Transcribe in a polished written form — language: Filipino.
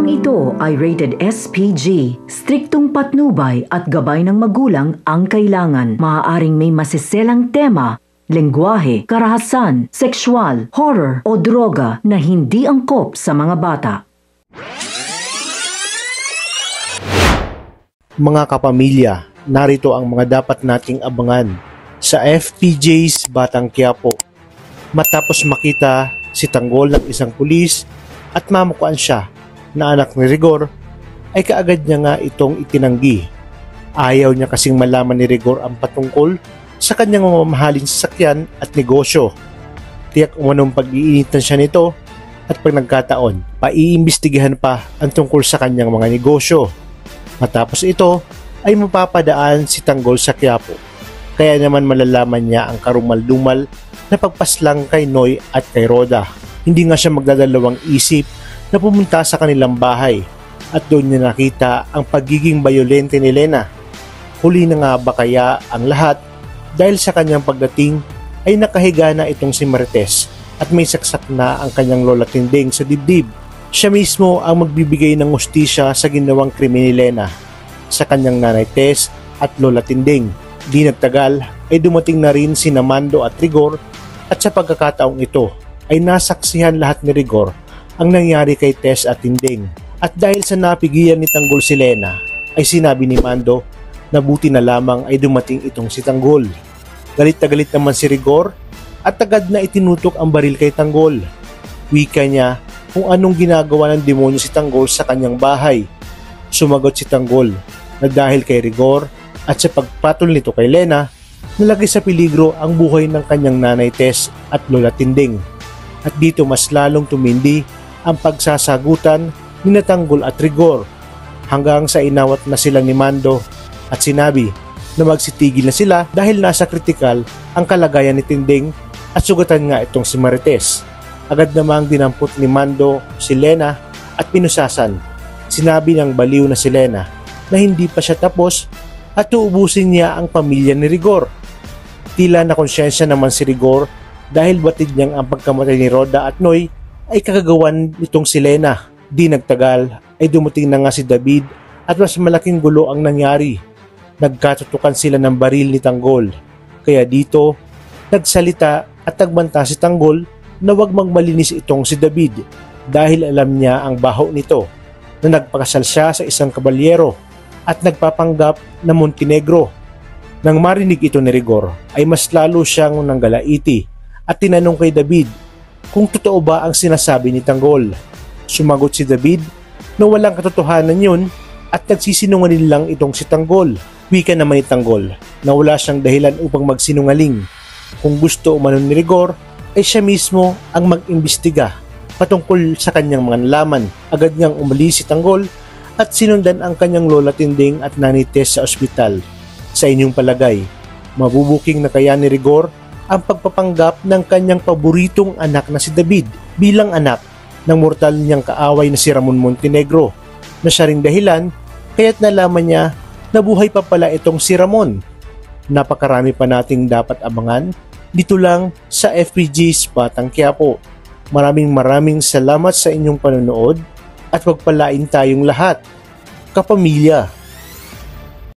Programang ito ay rated SPG. Striktong patnubay at gabay ng magulang ang kailangan. Maaaring may masiselang tema, lengguwahe, karahasan, sexual, horror o droga na hindi angkop sa mga bata. Mga kapamilya, narito ang mga dapat nating abangan sa FPJ's Batang Quiapo. Matapos makita si Tanggol ng isang pulis at mamukuan siya na anak ni Rigor, ay kaagad niya nga itong itinanggi. Ayaw niya kasing malaman ni Rigor ang patungkol sa kanyang mamahaling sasakyan at negosyo. Tiyak umanong pag-iinitan siya nito at pag nagkataon, paiimbestigahan pa ang tungkol sa kanyang mga negosyo. Matapos ito ay mapapadaan si Tanggol sa Quiapo. Kaya naman malalaman niya ang karumal-dumal na pagpaslang kay Noy at kay Roda. Hindi nga siya magdadalawang isip na pumunta sa kanilang bahay at doon niya nakita ang pagiging bayolente ni Lena. Huli na nga ba kaya ang lahat dahil sa kanyang pagdating ay nakahiga na itong si Marites at may saksak na ang kanyang lola Tinding sa dibdib. Siya mismo ang magbibigay ng hustisya sa ginawang krimen ni Lena sa kanyang nanay Tess at lola Tinding. Di nagtagal ay dumating na rin si Mando at Rigor at sa pagkakataong ito ay nasaksihan lahat ni Rigor ang nangyari kay Tess at Tinding. At dahil sa napigilan ni Tanggol si Lena ay sinabi ni Mando na buti na lamang ay dumating itong si Tanggol. Galit na galit naman si Rigor at agad na itinutok ang baril kay Tanggol. Wika niya kung anong ginagawa ng demonyo si Tanggol sa kanyang bahay. Sumagot si Tanggol na dahil kay Rigor at sa pagpatol nito kay Lena, nalagay sa peligro ang buhay ng kanyang nanay Tess at lola Tinding. At dito mas lalong tumindi ang pagsasagutan ni Tanggol at Rigor hanggang sa inawat na sila ni Mando at sinabi na magsitigil na sila dahil nasa kritikal ang kalagayan ni Tinding at sugatan nga itong si Marites. Agad namang dinampot ni Mando si Lena at pinusasan. Sinabi ng baliw na si Lena na hindi pa siya tapos at uubusin niya ang pamilya ni Rigor. Tila na konsyensya naman si Rigor dahil batid niyang ang pagkamatay ni Roda at Noy ay kagagawan nitong si Lena. Di nagtagal ay dumating na nga si David at mas malaking gulo ang nangyari. Nagkatutukan sila ng baril ni Tanggol. Kaya dito, nagsalita at nagbanta si Tanggol na wag magmalinis itong si David dahil alam niya ang baho nito na nagpakasal siya sa isang kabalyero at nagpapanggap na Montenegro. Nang marinig ito ni Rigor ay mas lalo siyang nanggalaiti at tinanong kay David kung totoo ba ang sinasabi ni Tanggol. Sumagot si David na walang katotohanan yun at nagsisinungaling lang itong si Tanggol. Wika naman ni Tanggol na wala siyang dahilan upang magsinungaling. Kung gusto umano ni Rigor ay siya mismo ang mag-imbestiga patungkol sa kanyang mga nalaman. Agad niyang umalis si Tanggol at sinundan ang kanyang lola Tinding at nanay Tess sa ospital. Sa inyong palagay, mabubuking na kaya ni Rigor ang pagpapanggap ng kanyang paboritong anak na si David bilang anak ng mortal niyang kaaway na si Ramon Montenegro na siya ring dahilan kaya't nalaman niya na buhay pa pala itong si Ramon. Napakarami pa nating dapat abangan dito lang sa FPJ's Batang Quiapo. Maraming salamat sa inyong panonood at pagpalain tayong lahat, kapamilya.